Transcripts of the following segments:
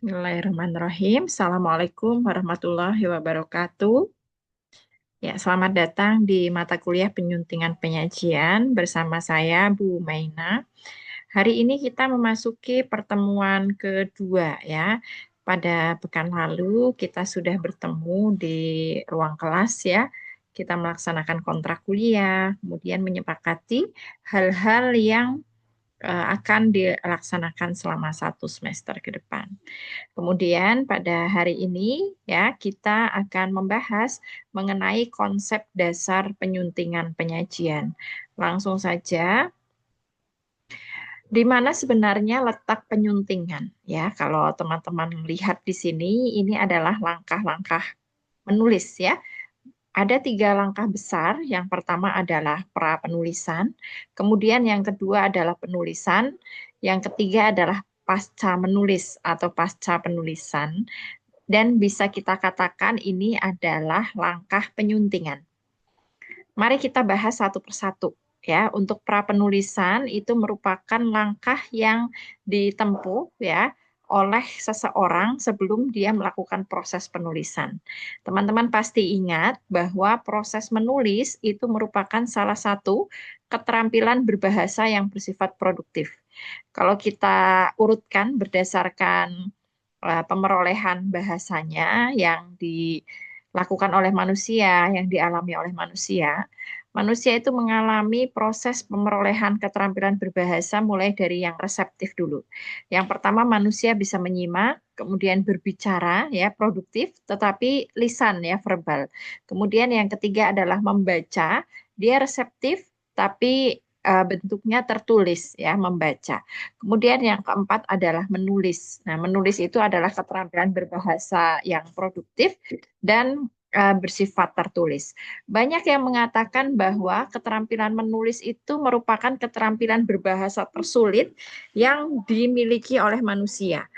Bismillahirrahmanirrahim. Assalamualaikum warahmatullahi wabarakatuh. Ya, selamat datang di mata kuliah penyuntingan penyajian bersama saya, Bu Maina. Hari ini kita memasuki pertemuan kedua ya. Pada pekan lalu kita sudah bertemu di ruang kelas ya. Kita melaksanakan kontrak kuliah, kemudian menyepakati hal-hal yang akan dilaksanakan selama 1 semester ke depan. Kemudian pada hari ini ya kita akan membahas mengenai konsep dasar penyuntingan penyajian. Langsung saja, di mana sebenarnya letak penyuntingan ya? Kalau teman-teman lihat di sini, ini adalah langkah-langkah menulis ya. Ada 3 langkah besar. Yang pertama adalah pra penulisan, kemudian yang kedua adalah penulisan, yang ketiga adalah pasca menulis atau pasca penulisan. Dan bisa kita katakan ini adalah langkah penyuntingan. Mari kita bahas satu persatu. Ya, untuk pra penulisan itu merupakan langkah yang ditempuh ya oleh seseorang sebelum dia melakukan proses penulisan. Teman-teman pasti ingat bahwa proses menulis itu merupakan salah satu keterampilan berbahasa yang bersifat produktif. Kalau kita urutkan berdasarkan pemerolehan bahasanya yang dilakukan oleh manusia, yang dialami oleh manusia. Manusia itu mengalami proses pemerolehan keterampilan berbahasa mulai dari yang reseptif dulu. Yang pertama manusia bisa menyimak, kemudian berbicara ya produktif, tetapi lisan ya verbal. Kemudian yang ketiga adalah membaca, dia reseptif tapi bentuknya tertulis ya membaca. Kemudian yang keempat adalah menulis. Nah, menulis itu adalah keterampilan berbahasa yang produktif dan bersifat tertulis. Banyak yang mengatakan bahwa keterampilan menulis itu merupakan keterampilan berbahasa tersulit yang dimiliki oleh manusia.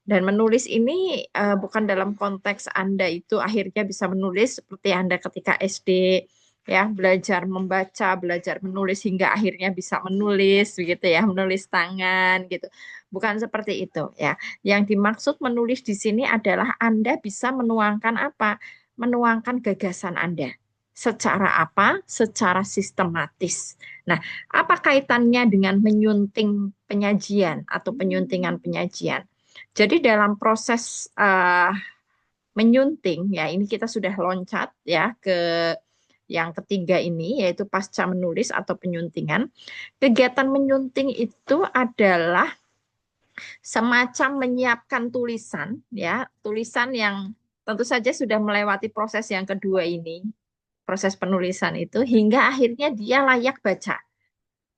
Dan menulis ini bukan dalam konteks Anda itu akhirnya bisa menulis seperti Anda ketika SD ya belajar membaca, belajar menulis hingga akhirnya bisa menulis begitu ya, menulis tangan gitu. Bukan seperti itu ya. Yang dimaksud menulis di sini adalah Anda bisa menuangkan apa? Menuangkan gagasan Anda. Secara apa? Secara sistematis. Nah, apa kaitannya dengan menyunting penyajian atau penyuntingan penyajian? Jadi dalam proses menyunting ya ini kita sudah loncat ya ke yang ketiga ini yaitu pasca menulis atau penyuntingan. Kegiatan menyunting itu adalah semacam menyiapkan tulisan ya, tulisan yang tentu saja sudah melewati proses yang kedua ini, proses penulisan itu hingga akhirnya dia layak baca.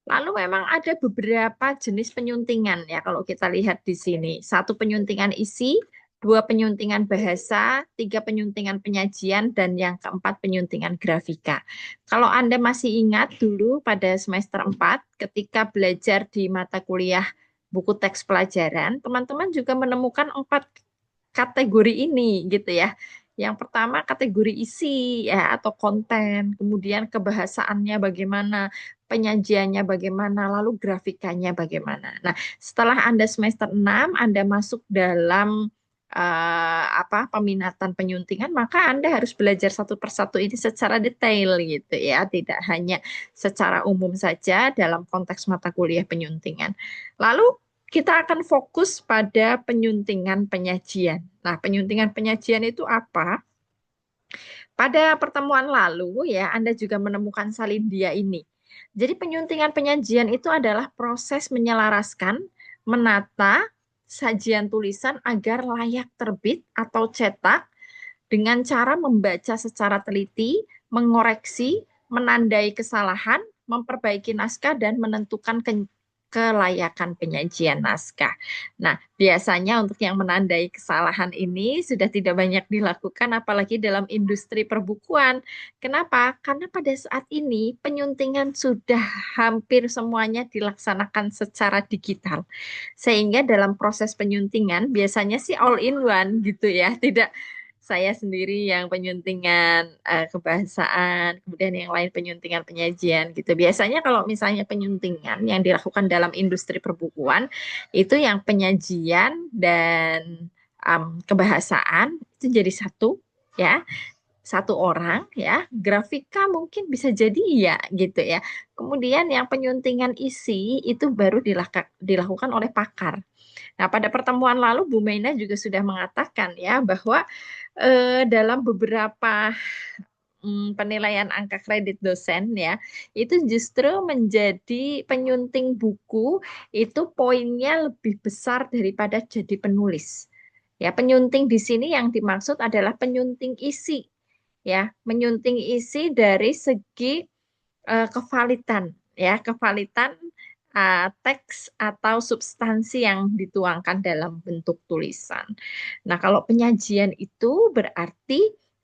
Lalu memang ada beberapa jenis penyuntingan ya kalau kita lihat di sini. Satu penyuntingan isi, dua penyuntingan bahasa, tiga penyuntingan penyajian, dan yang keempat penyuntingan grafika. Kalau Anda masih ingat dulu pada semester 4 ketika belajar di mata kuliah buku teks pelajaran, teman-teman juga menemukan 4 kategori ini gitu ya. Yang pertama kategori isi ya atau konten, kemudian kebahasaannya bagaimana, penyajiannya bagaimana, lalu grafikanya bagaimana. Nah, setelah Anda semester 6, Anda masuk dalam peminatan penyuntingan, maka Anda harus belajar satu persatu ini secara detail gitu ya, tidak hanya secara umum saja dalam konteks mata kuliah penyuntingan. Lalu kita akan fokus pada penyuntingan penyajian. Nah, penyuntingan penyajian itu apa? Pada pertemuan lalu ya, Anda juga menemukan salindia ini. Jadi penyuntingan penyajian itu adalah proses menyelaraskan, menata sajian tulisan agar layak terbit atau cetak dengan cara membaca secara teliti, mengoreksi, menandai kesalahan, memperbaiki naskah, dan menentukan kelayakan penyajian naskah. Nah, biasanya untuk yang menandai kesalahan ini sudah tidak banyak dilakukan, apalagi dalam industri perbukuan. Kenapa? Karena pada saat ini penyuntingan sudah hampir semuanya dilaksanakan secara digital. Sehingga dalam proses penyuntingan biasanya sih all in one gitu ya, tidak saya sendiri yang penyuntingan kebahasaan, kemudian yang lain penyuntingan penyajian gitu. Biasanya kalau misalnya penyuntingan yang dilakukan dalam industri perbukuan itu yang penyajian dan kebahasaan itu jadi satu, ya, satu orang, ya. Grafika mungkin bisa jadi ya gitu ya. Kemudian yang penyuntingan isi itu baru dilakukan oleh pakar. Nah, pada pertemuan lalu Bu Meina juga sudah mengatakan ya bahwa dalam beberapa penilaian angka kredit dosen ya, itu justru menjadi penyunting buku itu poinnya lebih besar daripada jadi penulis. Ya, penyunting di sini yang dimaksud adalah penyunting isi, ya, menyunting isi dari segi kevalitan, ya, kevalitan teks atau substansi yang dituangkan dalam bentuk tulisan. Nah, kalau penyajian itu berarti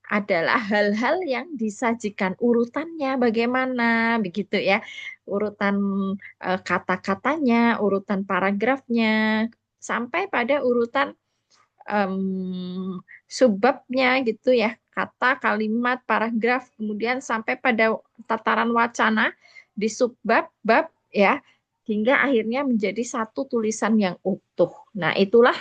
adalah hal-hal yang disajikan urutannya bagaimana begitu ya. Urutan kata-katanya, urutan paragrafnya sampai pada urutan subbabnya gitu ya, kata, kalimat, paragraf, kemudian sampai pada tataran wacana di subbab, bab ya, hingga akhirnya menjadi satu tulisan yang utuh. Nah, itulah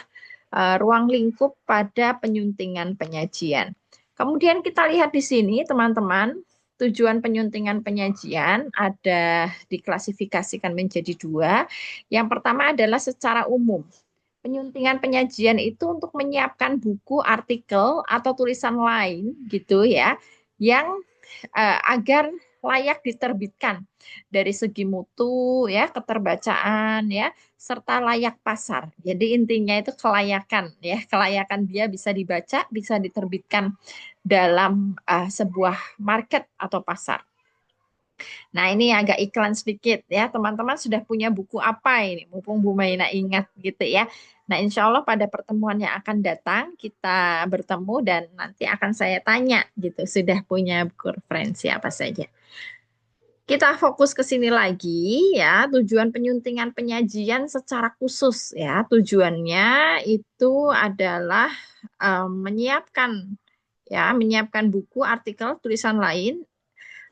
ruang lingkup pada penyuntingan penyajian. Kemudian kita lihat di sini, teman-teman, tujuan penyuntingan penyajian ada diklasifikasikan menjadi dua. Yang pertama adalah secara umum. Penyuntingan penyajian itu untuk menyiapkan buku, artikel, atau tulisan lain gitu ya, yang agar layak diterbitkan dari segi mutu ya, keterbacaan ya, serta layak pasar. Jadi intinya itu kelayakan ya, kelayakan dia bisa dibaca, bisa diterbitkan dalam sebuah market atau pasar. Nah, ini agak iklan sedikit ya. Teman-teman sudah punya buku apa ini? Mumpung Bu Maina ingat gitu ya. Nah, insya Allah pada pertemuan yang akan datang kita bertemu dan nanti akan saya tanya gitu. Sudah punya buku referensi apa saja? Kita fokus ke sini lagi ya. Tujuan penyuntingan penyajian secara khusus ya. Tujuannya itu adalah menyiapkan ya, menyiapkan buku, artikel, tulisan lain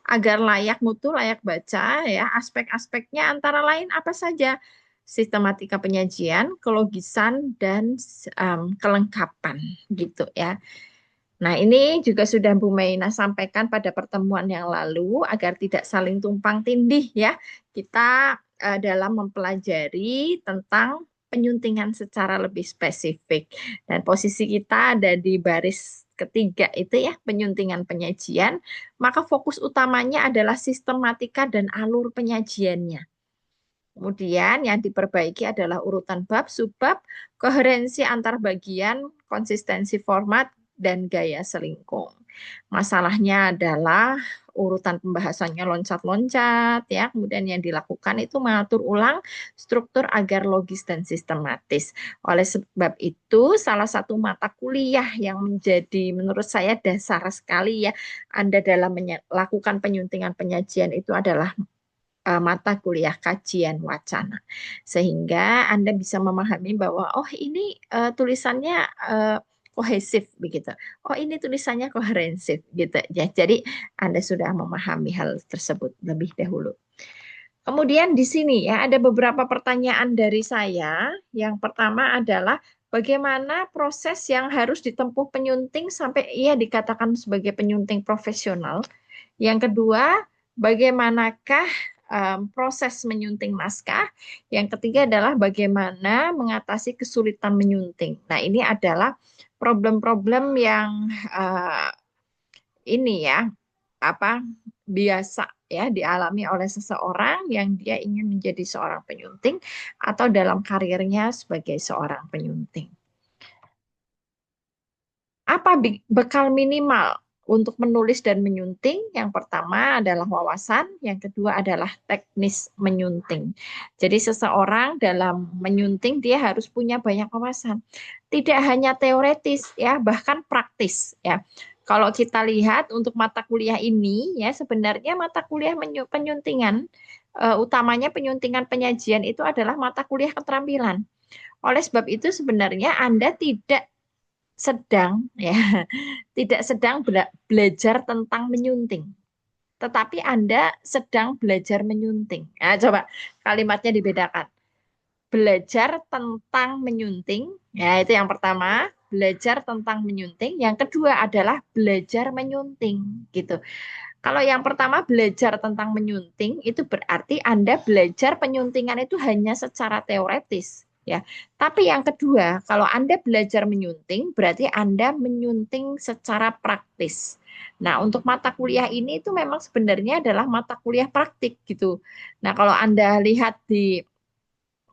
agar layak mutu, layak baca ya. Aspek-aspeknya antara lain apa saja? Sistematika penyajian, kelogisan dan kelengkapan gitu ya. Nah, ini juga sudah Bu Maina sampaikan pada pertemuan yang lalu agar tidak saling tumpang tindih ya. Kita dalam mempelajari tentang penyuntingan secara lebih spesifik. Dan posisi kita ada di baris ketiga itu ya, penyuntingan penyajian. Maka fokus utamanya adalah sistematika dan alur penyajiannya. Kemudian yang diperbaiki adalah urutan bab, subbab, koherensi antar bagian, konsistensi format, dan gaya selingkung. Masalahnya adalah urutan pembahasannya loncat-loncat ya. Kemudian yang dilakukan itu mengatur ulang struktur agar logis dan sistematis. Oleh sebab itu, salah satu mata kuliah yang menjadi menurut saya dasar sekali ya Anda dalam melakukan penyuntingan penyajian itu adalah mata kuliah kajian wacana. Sehingga Anda bisa memahami bahwa oh ini tulisannya kohesif begitu. Oh ini tulisannya koherensif gitu ya. Jadi Anda sudah memahami hal tersebut lebih dahulu. Kemudian di sini ya ada beberapa pertanyaan dari saya. Yang pertama adalah bagaimana proses yang harus ditempuh penyunting sampai ia dikatakan sebagai penyunting profesional. Yang kedua, bagaimanakah proses menyunting naskah. Yang ketiga adalah bagaimana mengatasi kesulitan menyunting. Nah, ini adalah problem-problem yang ini ya, apa biasa ya dialami oleh seseorang yang dia ingin menjadi seorang penyunting atau dalam karirnya sebagai seorang penyunting. Apa bekal minimal untuk menulis dan menyunting? Yang pertama adalah wawasan, yang kedua adalah teknis menyunting. Jadi seseorang dalam menyunting dia harus punya banyak wawasan. Tidak hanya teoretis ya, bahkan praktis ya. Kalau kita lihat untuk mata kuliah ini ya sebenarnya mata kuliah penyuntingan utamanya penyuntingan penyajian itu adalah mata kuliah keterampilan. Oleh sebab itu sebenarnya Anda tidak sedang ya tidak sedang belajar tentang menyunting, tetapi Anda sedang belajar menyunting. Nah, coba kalimatnya dibedakan. belajar tentang menyunting. Ya, itu yang pertama, belajar tentang menyunting. Yang kedua adalah belajar menyunting, gitu. Kalau yang pertama belajar tentang menyunting, itu berarti Anda belajar penyuntingan itu hanya secara teoretis, ya. Tapi yang kedua, kalau Anda belajar menyunting, berarti Anda menyunting secara praktis. Nah, untuk mata kuliah ini itu memang sebenarnya adalah mata kuliah praktik gitu. Nah, kalau Anda lihat di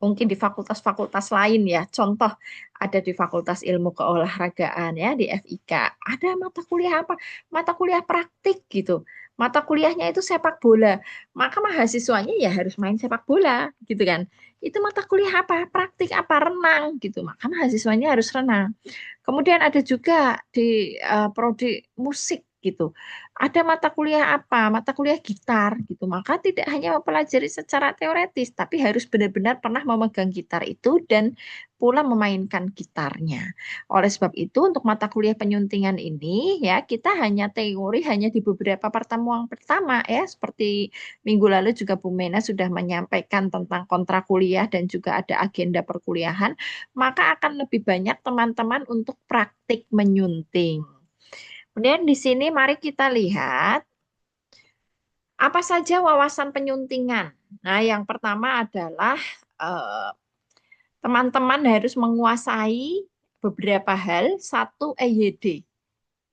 mungkin di fakultas-fakultas lain ya. Contoh ada di Fakultas Ilmu Keolahragaan ya di FIK. Ada mata kuliah apa? Mata kuliah praktik gitu. Mata kuliahnya itu sepak bola. Maka mahasiswanya ya harus main sepak bola gitu kan. Itu mata kuliah apa? Praktik apa? Renang gitu. Maka mahasiswanya harus renang. Kemudian ada juga di prodi musik gitu. Ada mata kuliah apa? Mata kuliah gitar gitu. Maka tidak hanya mempelajari secara teoretis, tapi harus benar-benar pernah memegang gitar itu dan pula memainkan gitarnya. Oleh sebab itu, untuk mata kuliah penyuntingan ini ya kita hanya teori hanya di beberapa pertemuan pertama ya, seperti minggu lalu juga Bu Mena sudah menyampaikan tentang kontrak kuliah dan juga ada agenda perkuliahan, maka akan lebih banyak teman-teman untuk praktik menyunting. Kemudian di sini mari kita lihat apa saja wawasan penyuntingan. Nah, yang pertama adalah eh, teman-teman harus menguasai beberapa hal. Satu, EYD.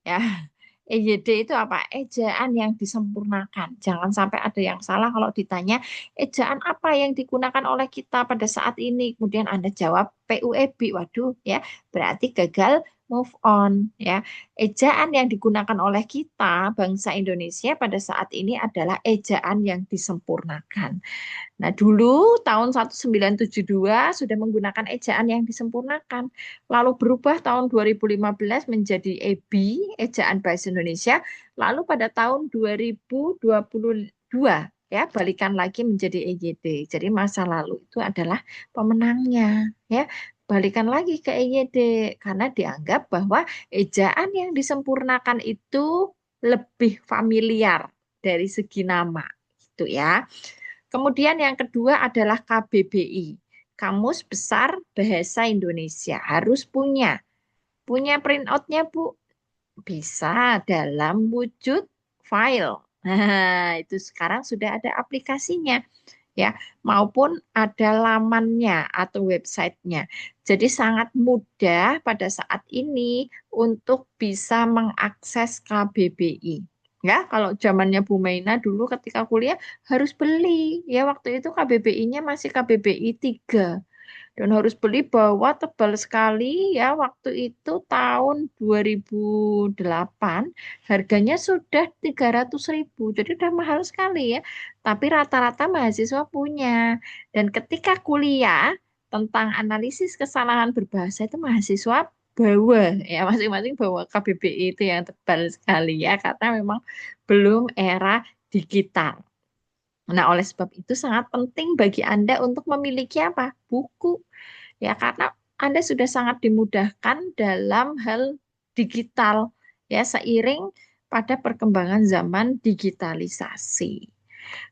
Ya, EYD itu apa? Ejaan yang disempurnakan. Jangan sampai ada yang salah kalau ditanya ejaan apa yang digunakan oleh kita pada saat ini. Kemudian Anda jawab PUEB. Waduh, ya, berarti gagal move on. Ya, ejaan yang digunakan oleh kita bangsa Indonesia pada saat ini adalah ejaan yang disempurnakan. Nah, dulu tahun 1972 sudah menggunakan ejaan yang disempurnakan. Lalu berubah tahun 2015 menjadi EB, Ejaan Bahasa Indonesia. Lalu pada tahun 2022 ya balikan lagi menjadi EYD. Jadi masa lalu itu adalah pemenangnya ya. Balikan lagi ke EYD karena dianggap bahwa ejaan yang disempurnakan itu lebih familiar dari segi nama gitu ya. Kemudian yang kedua adalah KBBI. Kamus Besar Bahasa Indonesia. Harus punya. Punya printoutnya, Bu. Bisa dalam wujud file. Nah, itu sekarang sudah ada aplikasinya ya, maupun ada lamannya atau websitenya. Jadi sangat mudah pada saat ini untuk bisa mengakses KBBI. Ya, kalau zamannya Bu Maina dulu ketika kuliah harus beli. Ya, waktu itu KBBI-nya masih KBBI 3 dan harus beli bawa tebal sekali ya, waktu itu tahun 2008 harganya sudah 300.000, jadi udah mahal sekali ya, tapi rata-rata mahasiswa punya. Dan ketika kuliah tentang analisis kesalahan berbahasa itu mahasiswa bawa ya, masing-masing bawa KBBI itu yang tebal sekali ya, karena memang belum era digital. Nah, oleh sebab itu sangat penting bagi Anda untuk memiliki apa? Buku. Ya, karena Anda sudah sangat dimudahkan dalam hal digital ya seiring pada perkembangan zaman digitalisasi.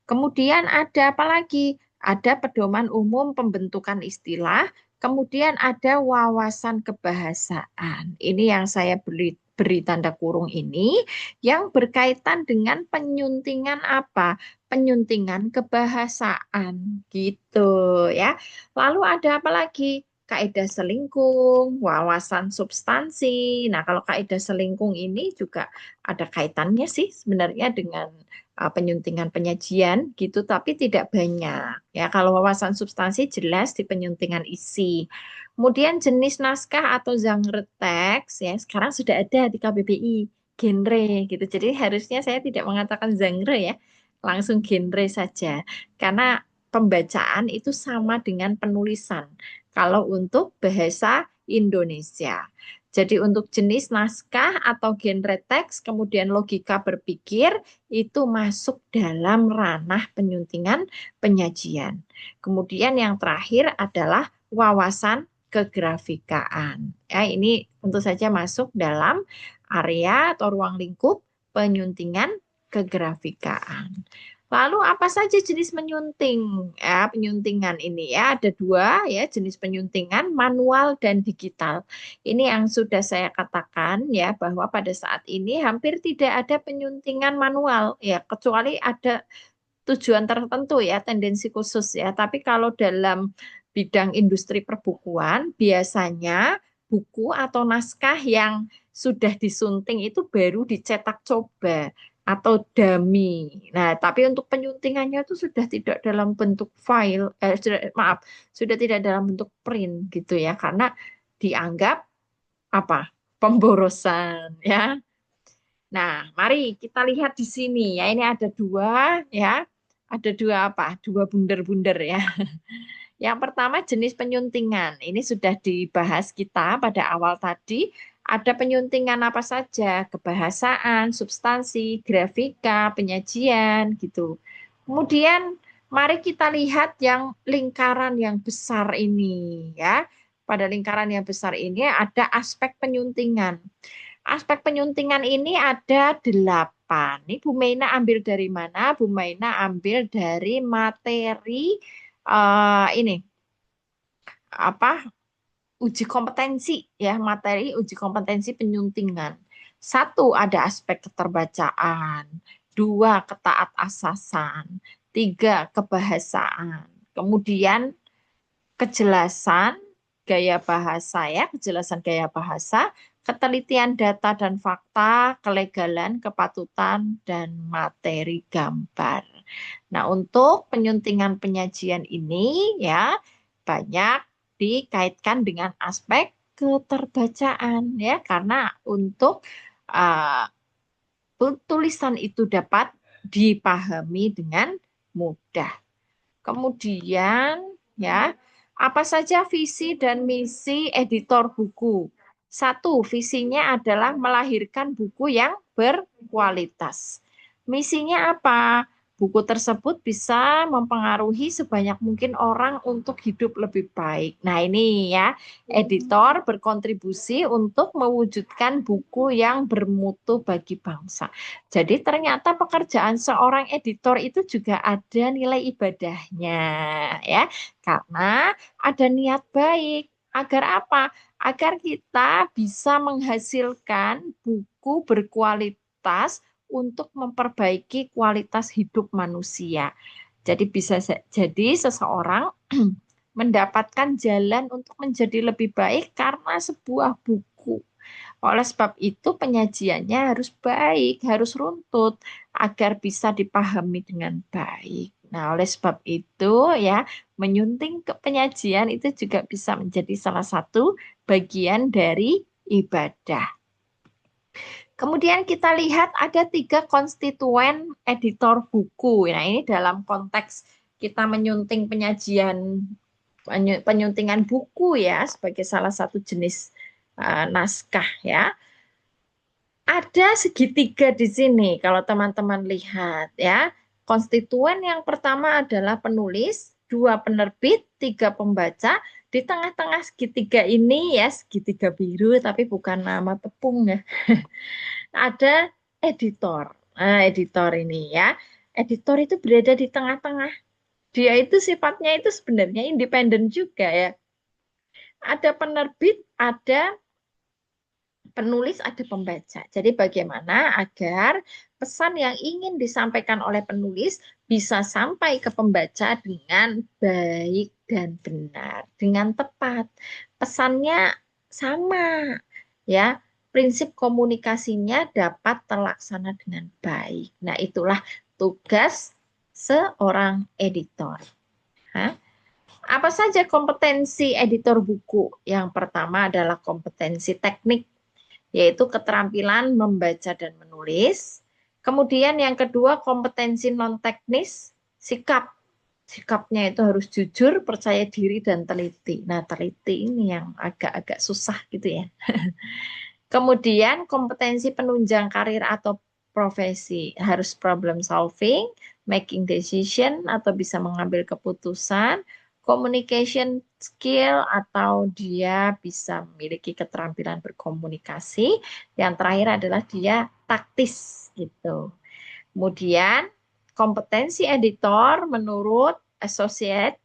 Kemudian ada apa lagi? Ada pedoman umum pembentukan istilah, kemudian ada wawasan kebahasaan. Ini yang saya beri tanda kurung ini yang berkaitan dengan penyuntingan apa? Penyuntingan kebahasaan gitu ya. Lalu ada apa lagi? Kaidah selingkung, wawasan substansi. Nah, kalau kaidah selingkung ini juga ada kaitannya sih sebenarnya dengan penyuntingan penyajian gitu, tapi tidak banyak. Ya, kalau wawasan substansi jelas di penyuntingan isi. Kemudian jenis naskah atau genre teks ya sekarang sudah ada di KBBI, genre gitu. Jadi harusnya saya tidak mengatakan genre ya, langsung genre saja. Karena pembacaan itu sama dengan penulisan. Kalau untuk bahasa Indonesia. Jadi untuk jenis naskah atau genre teks, kemudian logika berpikir, itu masuk dalam ranah penyuntingan penyajian. Kemudian yang terakhir adalah wawasan kegrafikaan. Ya, ini tentu saja masuk dalam area atau ruang lingkup penyuntingan kegrafikaan. Lalu apa saja jenis penyunting? Ya, penyuntingan ini ya ada dua ya jenis penyuntingan manual dan digital. Ini yang sudah saya katakan ya bahwa pada saat ini hampir tidak ada penyuntingan manual ya kecuali ada tujuan tertentu ya tendensi khusus ya. Tapi kalau dalam bidang industri perbukuan biasanya buku atau naskah yang sudah disunting itu baru dicetak coba atau dummy. Nah, tapi untuk penyuntingannya itu sudah tidak dalam bentuk file, maaf, sudah tidak dalam bentuk print gitu ya, karena dianggap apa? Pemborosan ya. Nah, mari kita lihat di sini ya. Ini ada dua ya. Ada dua apa? Dua bunder-bunder ya. Yang pertama jenis penyuntingan. Ini sudah dibahas kita pada awal tadi. Ada penyuntingan apa saja? Kebahasaan, substansi, grafika, penyajian gitu. Kemudian mari kita lihat yang lingkaran yang besar ini ya. Pada lingkaran yang besar ini ada aspek penyuntingan. Aspek penyuntingan ini ada 8. Ini Bu Meina ambil dari mana? Bu Meina ambil dari materi ini apa uji kompetensi ya materi uji kompetensi penyuntingan. Satu ada aspek keterbacaan, dua ketaat asasan, tiga kebahasaan, kemudian kejelasan gaya bahasa ya, kejelasan gaya bahasa, ketelitian data dan fakta, kelegalan, kepatutan, dan materi gambar. Nah, untuk penyuntingan penyajian ini ya banyak dikaitkan dengan aspek keterbacaan ya, karena untuk uh, tulisan itu dapat dipahami dengan mudah. Kemudian ya, apa saja visi dan misi editor buku? Satu, visinya adalah melahirkan buku yang berkualitas. Misinya apa? Buku tersebut bisa mempengaruhi sebanyak mungkin orang untuk hidup lebih baik. Nah, ini ya, editor berkontribusi untuk mewujudkan buku yang bermutu bagi bangsa. Jadi ternyata pekerjaan seorang editor itu juga ada nilai ibadahnya ya. Karena ada niat baik. Agar apa? Agar kita bisa menghasilkan buku berkualitas untuk memperbaiki kualitas hidup manusia. Jadi bisa jadi seseorang mendapatkan jalan untuk menjadi lebih baik karena sebuah buku. Oleh sebab itu penyajiannya harus baik, harus runtut agar bisa dipahami dengan baik. Nah, oleh sebab itu ya, menyunting ke penyajian itu juga bisa menjadi salah satu bagian dari ibadah. Kemudian kita lihat ada 3 konstituen editor buku. Nah, ini dalam konteks kita menyunting penyajian penyuntingan buku ya sebagai salah satu jenis naskah ya. Ada segitiga di sini kalau teman-teman lihat ya. Konstituen yang pertama adalah penulis, dua penerbit, tiga pembaca. Di tengah-tengah segitiga ini ya, segitiga biru tapi bukan nama tepung ya. Ada editor. Nah, editor ini ya. Editor itu berada di tengah-tengah. Dia itu sifatnya itu sebenarnya independen juga ya. Ada penerbit, ada penulis, ada pembaca. Jadi bagaimana agar pesan yang ingin disampaikan oleh penulis bisa sampai ke pembaca dengan baik dan benar, dengan tepat. Pesannya sama, ya. Prinsip komunikasinya dapat terlaksana dengan baik. Nah, itulah tugas seorang editor. Hah? Apa saja kompetensi editor buku? Yang pertama adalah kompetensi teknik yaitu keterampilan membaca dan menulis. Kemudian yang kedua kompetensi non-teknis, sikap. Sikapnya itu harus jujur, percaya diri, dan teliti. Nah, teliti ini yang agak-agak susah gitu ya. Kemudian kompetensi penunjang karir atau profesi harus problem solving, making decision atau bisa mengambil keputusan, communication skill atau dia bisa memiliki keterampilan berkomunikasi. Yang terakhir adalah dia taktis gitu. Kemudian kompetensi editor menurut Associate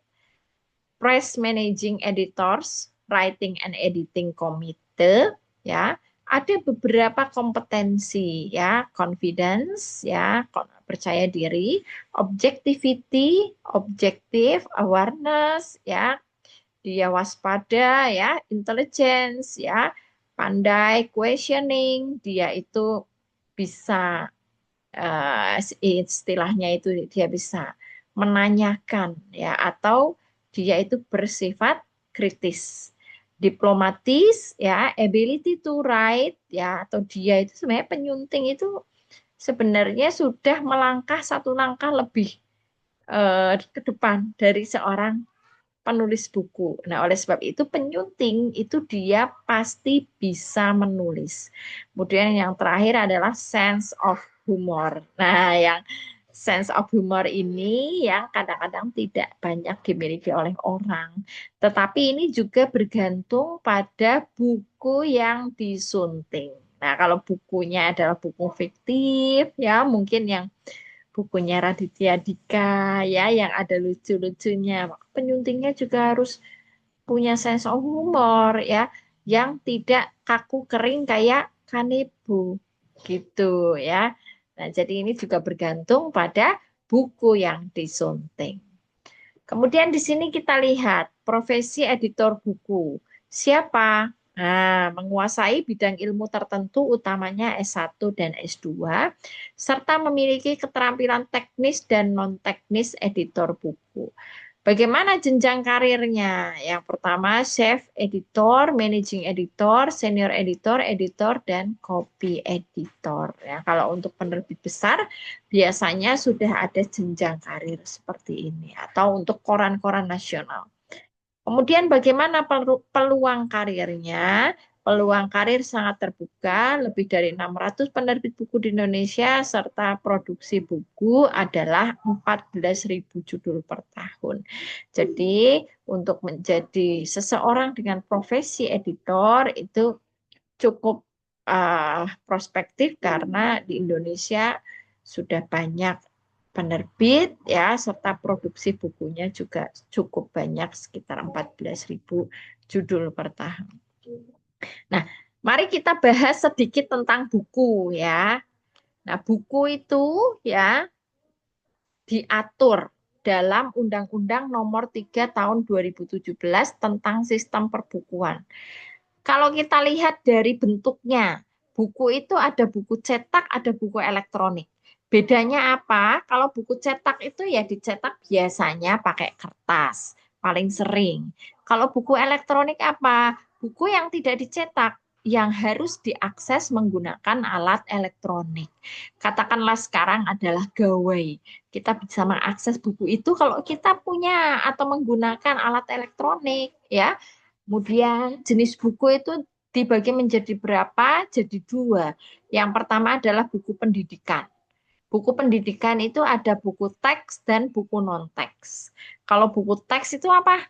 Press Managing Editors Writing and Editing Committee, ya, ada beberapa kompetensi, ya, confidence, ya, percaya diri, objectivity, objective, awareness, ya, dia waspada, ya, intelligence, ya, pandai, questioning, dia itu bisa istilahnya itu dia bisa menanyakan, ya, atau dia itu bersifat kritis, diplomatis, ya, ability to write, ya, atau dia itu sebenarnya penyunting itu sebenarnya sudah melangkah satu langkah lebih ke depan dari seorang penulis buku. Nah, oleh sebab itu penyunting itu dia pasti bisa menulis. Kemudian yang terakhir adalah sense of humor. Nah, yang sense of humor ini yang kadang-kadang tidak banyak dimiliki oleh orang. Tetapi ini juga bergantung pada buku yang disunting. Nah, kalau bukunya adalah buku fiktif, ya mungkin yang bukunya Raditya Dika, ya yang ada lucu-lucunya. Penyuntingnya juga harus punya sense of humor, ya yang tidak kaku kering kayak Kanebo gitu, ya. Nah, jadi ini juga bergantung pada buku yang disunting. Kemudian di sini kita lihat profesi editor buku. Siapa? Nah, menguasai bidang ilmu tertentu utamanya S1 dan S2 serta memiliki keterampilan teknis dan non-teknis editor buku. Bagaimana jenjang karirnya? Yang pertama, chef editor, managing editor, senior editor, editor, dan copy editor. Ya, kalau untuk penerbit besar, biasanya sudah ada jenjang karir seperti ini. Atau untuk koran-koran nasional. Kemudian bagaimana peluang karirnya? Peluang karir sangat terbuka, lebih dari 600 penerbit buku di Indonesia, serta produksi buku adalah 14.000 judul per tahun. Jadi untuk menjadi seseorang dengan profesi editor itu cukup prospektif karena di Indonesia sudah banyak penerbit, ya, serta produksi bukunya juga cukup banyak sekitar 14.000 judul per tahun. Nah, mari kita bahas sedikit tentang buku, ya. Nah, buku itu, ya, diatur dalam Undang-Undang Nomor 3 Tahun 2017 tentang Sistem Perbukuan. Kalau kita lihat dari bentuknya, buku itu ada buku cetak, ada buku elektronik. Bedanya apa? Kalau buku cetak itu ya dicetak biasanya pakai kertas, paling sering. Kalau buku elektronik apa? Buku yang tidak dicetak, yang harus diakses menggunakan alat elektronik. Katakanlah sekarang adalah gawai. Kita bisa mengakses buku itu kalau kita punya atau menggunakan alat elektronik, ya. Kemudian jenis buku itu dibagi menjadi berapa? Jadi dua. Yang pertama adalah buku pendidikan. Buku pendidikan itu ada buku teks dan buku non-teks. Kalau buku teks itu apa?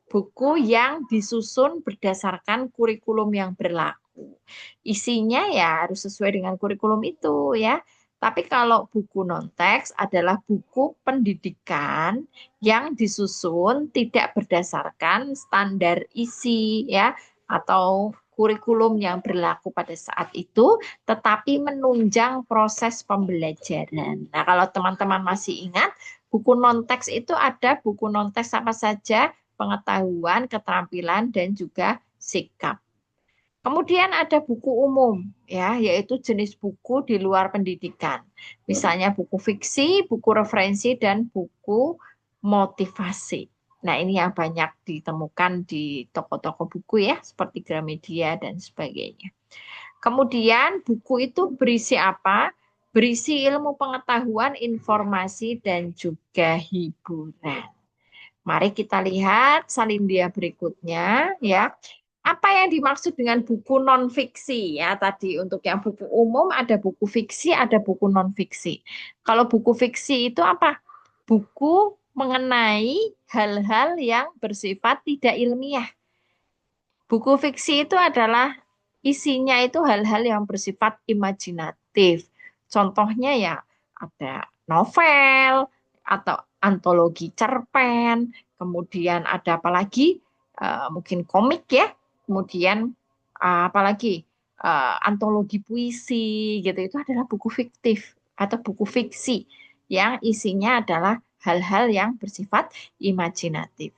Buku yang disusun berdasarkan kurikulum yang berlaku. Isinya ya harus sesuai dengan kurikulum itu, ya. Tapi kalau buku non-teks adalah buku pendidikan yang disusun tidak berdasarkan standar isi, ya, atau kurikulum yang berlaku pada saat itu, tetapi menunjang proses pembelajaran. Nah, kalau teman-teman masih ingat, buku non-teks itu ada buku non-teks apa saja? Pengetahuan, keterampilan, dan juga sikap. Kemudian ada buku umum, ya, yaitu jenis buku di luar pendidikan. Misalnya buku fiksi, buku referensi, dan buku motivasi. Nah, ini yang banyak ditemukan di toko-toko buku, ya, seperti Gramedia dan sebagainya. Kemudian buku itu berisi apa? Berisi ilmu pengetahuan, informasi, dan juga hiburan. Mari kita lihat salindia berikutnya, ya. Apa yang dimaksud dengan buku non-fiksi, ya? Tadi untuk yang buku umum ada buku fiksi, ada buku non-fiksi. Kalau buku fiksi itu apa? Buku mengenai hal-hal yang bersifat tidak ilmiah. Buku fiksi itu adalah isinya itu hal-hal yang bersifat imajinatif. Contohnya ya ada novel atau antologi cerpen, kemudian ada apa lagi? Mungkin komik ya, kemudian apalagi antologi puisi gitu, itu adalah buku fiktif atau buku fiksi yang isinya adalah hal-hal yang bersifat imajinatif.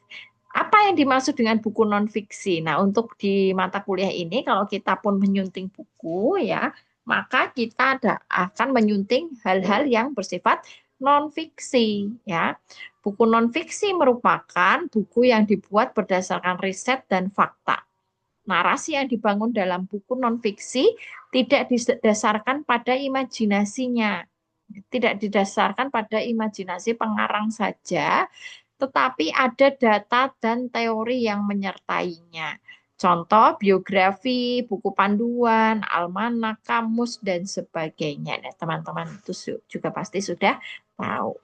Apa yang dimaksud dengan buku non-fiksi? Nah, untuk di mata kuliah ini, kalau kita pun menyunting buku, ya, maka kita akan menyunting hal-hal yang bersifat non-fiksi, ya. Buku non-fiksi merupakan buku yang dibuat berdasarkan riset dan fakta. Narasi yang dibangun dalam buku non-fiksi tidak didasarkan pada imajinasinya, tidak didasarkan pada imajinasi pengarang saja, tetapi ada data dan teori yang menyertainya. Contoh biografi, buku panduan, almanak, kamus, dan sebagainya. Nah, teman-teman itu juga pasti sudah tahu.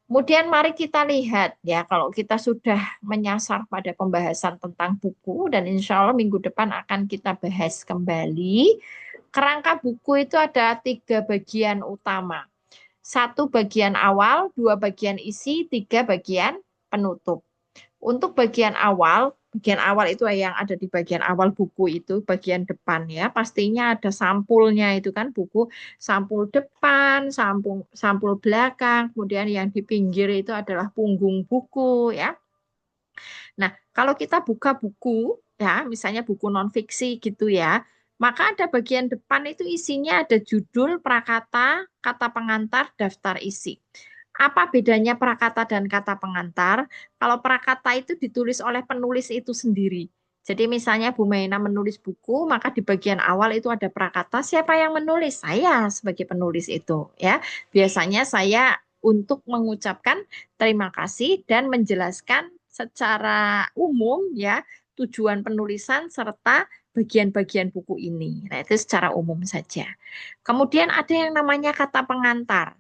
Kemudian mari kita lihat ya, kalau kita sudah menyasar pada pembahasan tentang buku dan insya Allah minggu depan akan kita bahas kembali. Kerangka buku itu ada 3 bagian utama. 1 bagian awal, 2 bagian isi, 3 bagian penutup. Untuk bagian awal itu yang ada di bagian awal buku itu, bagian depan ya, pastinya ada sampulnya itu kan buku, sampul depan, sampul sampul belakang, kemudian yang di pinggir itu adalah punggung buku ya. Nah, kalau kita buka buku ya, misalnya buku non-fiksi gitu ya, maka ada bagian depan itu isinya ada judul, prakata, kata pengantar, daftar isi. Apa bedanya prakata dan kata pengantar? Kalau prakata itu ditulis oleh penulis itu sendiri. Jadi misalnya Bu Maina menulis buku, maka di bagian awal itu ada prakata. Siapa yang menulis? Saya sebagai penulis itu, ya. Biasanya saya untuk mengucapkan terima kasih dan menjelaskan secara umum ya tujuan penulisan serta bagian-bagian buku ini. Nah, itu secara umum saja. Kemudian ada yang namanya kata pengantar.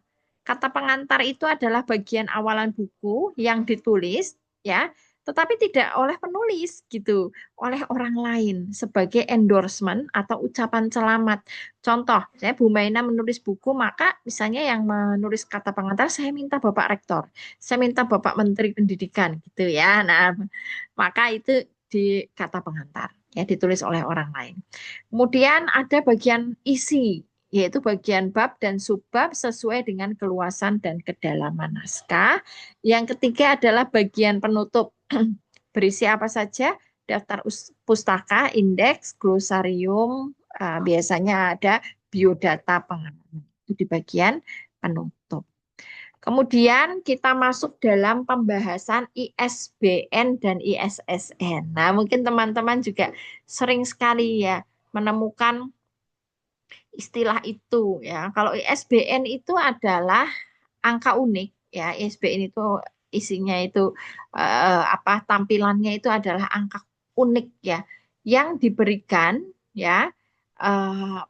Kata pengantar itu adalah bagian awalan buku yang ditulis ya, tetapi tidak oleh penulis gitu, oleh orang lain sebagai endorsement atau ucapan selamat. Contoh, saya Bu Maina menulis buku, maka misalnya yang menulis kata pengantar saya minta Bapak Rektor, saya minta Bapak Menteri Pendidikan gitu ya. Nah, maka itu di kata pengantar ya ditulis oleh orang lain. Kemudian ada bagian isi yaitu bagian bab dan subbab sesuai dengan keluasan dan kedalaman naskah. Yang ketiga adalah bagian penutup. Berisi apa saja? Daftar pustaka, indeks, glosarium, biasanya ada biodata pengalaman. Itu di bagian penutup. Kemudian kita masuk dalam pembahasan ISBN dan ISSN. Nah, mungkin teman-teman juga sering sekali ya menemukan istilah itu ya. Kalau ISBN itu adalah angka unik ya. ISBN itu isinya itu apa tampilannya itu adalah angka unik ya yang diberikan ya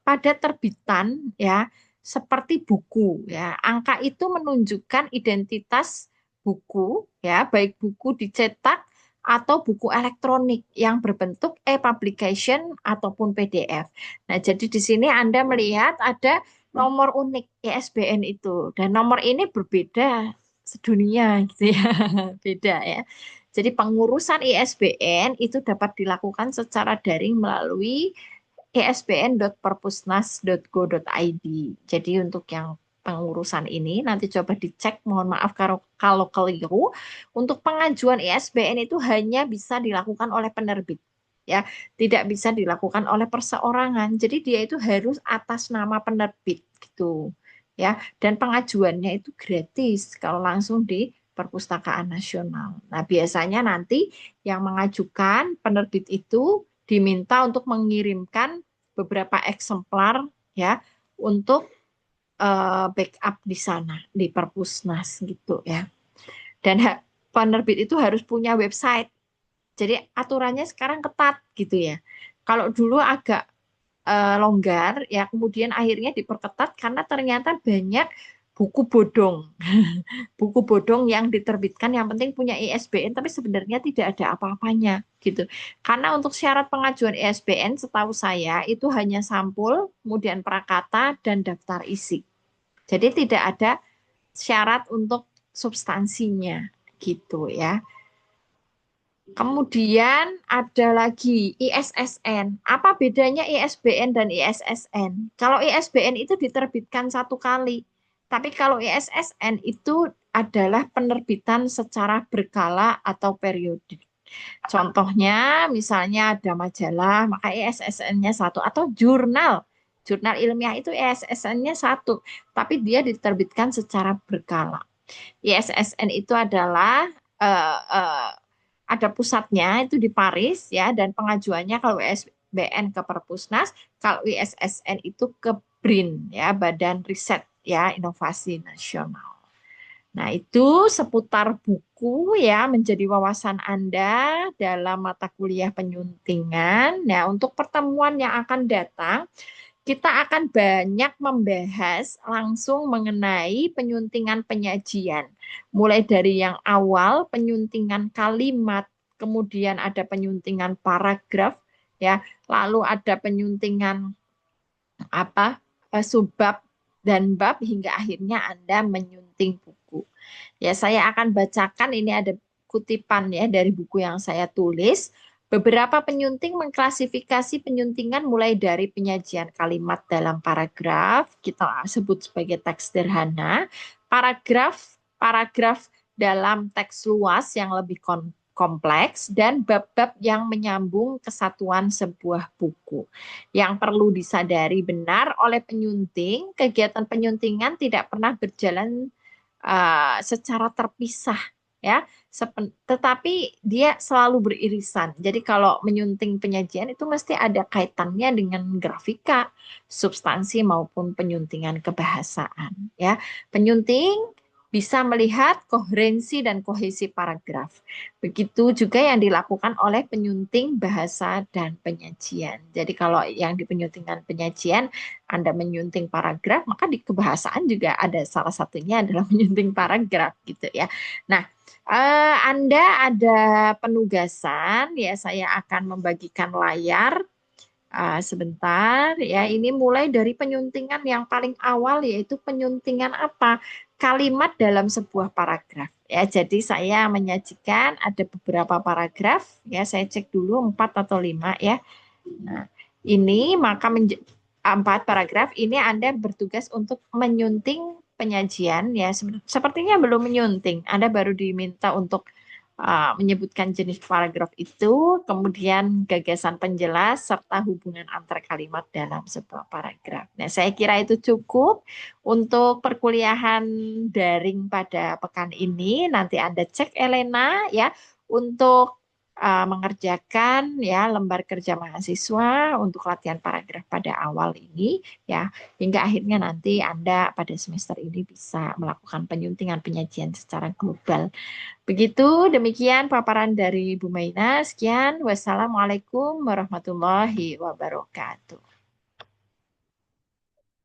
pada terbitan ya seperti buku ya. Angka itu menunjukkan identitas buku ya, baik buku dicetak atau buku elektronik yang berbentuk e-publication ataupun PDF. Nah, jadi di sini Anda melihat ada nomor unik ISBN itu dan nomor ini berbeda sedunia gitu ya. Beda ya. Jadi pengurusan ISBN itu dapat dilakukan secara daring melalui isbn.perpusnas.go.id. Jadi untuk yang pengurusan ini nanti coba dicek, mohon maaf kalau keliru. Untuk pengajuan ISBN itu hanya bisa dilakukan oleh penerbit ya, tidak bisa dilakukan oleh perseorangan. Jadi dia itu harus atas nama penerbit gitu ya. Dan pengajuannya itu gratis kalau langsung di Perpustakaan Nasional. Nah, biasanya nanti yang mengajukan penerbit itu diminta untuk mengirimkan beberapa eksemplar ya untuk backup di sana di Perpusnas gitu ya. Dan penerbit itu harus punya website. Jadi aturannya sekarang ketat gitu ya. Kalau dulu agak longgar ya kemudian akhirnya diperketat karena ternyata banyak buku bodong. Buku bodong yang diterbitkan yang penting punya ISBN tapi sebenarnya tidak ada apa-apanya gitu. Karena untuk syarat pengajuan ISBN setahu saya itu hanya sampul, kemudian prakata dan daftar isi. Jadi tidak ada syarat untuk substansinya gitu ya. Kemudian ada lagi ISSN. Apa bedanya ISBN dan ISSN? Kalau ISBN itu diterbitkan satu kali, tapi kalau ISSN itu adalah penerbitan secara berkala atau periodik. Contohnya, misalnya ada majalah, maka ISSN-nya satu, atau jurnal. Jurnal ilmiah itu ISSN-nya satu, tapi dia diterbitkan secara berkala. ISSN itu adalah eh, eh, ada pusatnya itu di Paris ya, dan pengajuannya kalau ISBN ke Perpusnas, kalau ISSN itu ke BRIN ya, Badan Riset ya Inovasi Nasional. Nah, itu seputar buku ya menjadi wawasan Anda dalam mata kuliah penyuntingan. Nah, untuk pertemuan yang akan datang, kita akan banyak membahas langsung mengenai penyuntingan penyajian. Mulai dari yang awal, penyuntingan kalimat, kemudian ada penyuntingan paragraf, ya, lalu ada penyuntingan apa subbab dan bab hingga akhirnya Anda menyunting buku. Ya, saya akan bacakan ini ada kutipan ya dari buku yang saya tulis. Beberapa penyunting mengklasifikasi penyuntingan mulai dari penyajian kalimat dalam paragraf, kita sebut sebagai teks sederhana, paragraf, paragraf dalam teks luas yang lebih kompleks, dan bab-bab yang menyambung kesatuan sebuah buku. Yang perlu disadari benar oleh penyunting, kegiatan penyuntingan tidak pernah berjalan secara terpisah ya, tetapi dia selalu beririsan. Jadi kalau menyunting penyajian itu mesti ada kaitannya dengan grafika, substansi maupun penyuntingan kebahasaan ya. Penyunting bisa melihat koherensi dan kohesi paragraf. Begitu juga yang dilakukan oleh penyunting bahasa dan penyajian. Jadi kalau yang di penyuntingan penyajian Anda menyunting paragraf, maka di kebahasaan juga ada salah satunya adalah menyunting paragraf gitu ya. Nah, Anda ada penugasan ya, saya akan membagikan layar sebentar ya. Ini mulai dari penyuntingan yang paling awal, yaitu penyuntingan apa? Kalimat dalam sebuah paragraf. Ya, jadi saya menyajikan ada beberapa paragraf ya. Saya cek dulu 4 atau 5 ya. Nah, ini maka 4 paragraf ini Anda bertugas untuk menyunting penyajian ya. Sepertinya belum menyunting. Anda baru diminta untuk menyebutkan jenis paragraf itu, kemudian gagasan penjelas, serta hubungan antar kalimat dalam sebuah paragraf. Nah, saya kira itu cukup untuk perkuliahan daring pada pekan ini. Nanti Anda cek Elena ya untuk mengerjakan ya lembar kerja mahasiswa untuk latihan paragraf pada awal ini ya, hingga akhirnya nanti Anda pada semester ini bisa melakukan penyuntingan penyajian secara global. Begitu, demikian paparan dari Bu Maina. Sekian, wassalamualaikum warahmatullahi wabarakatuh.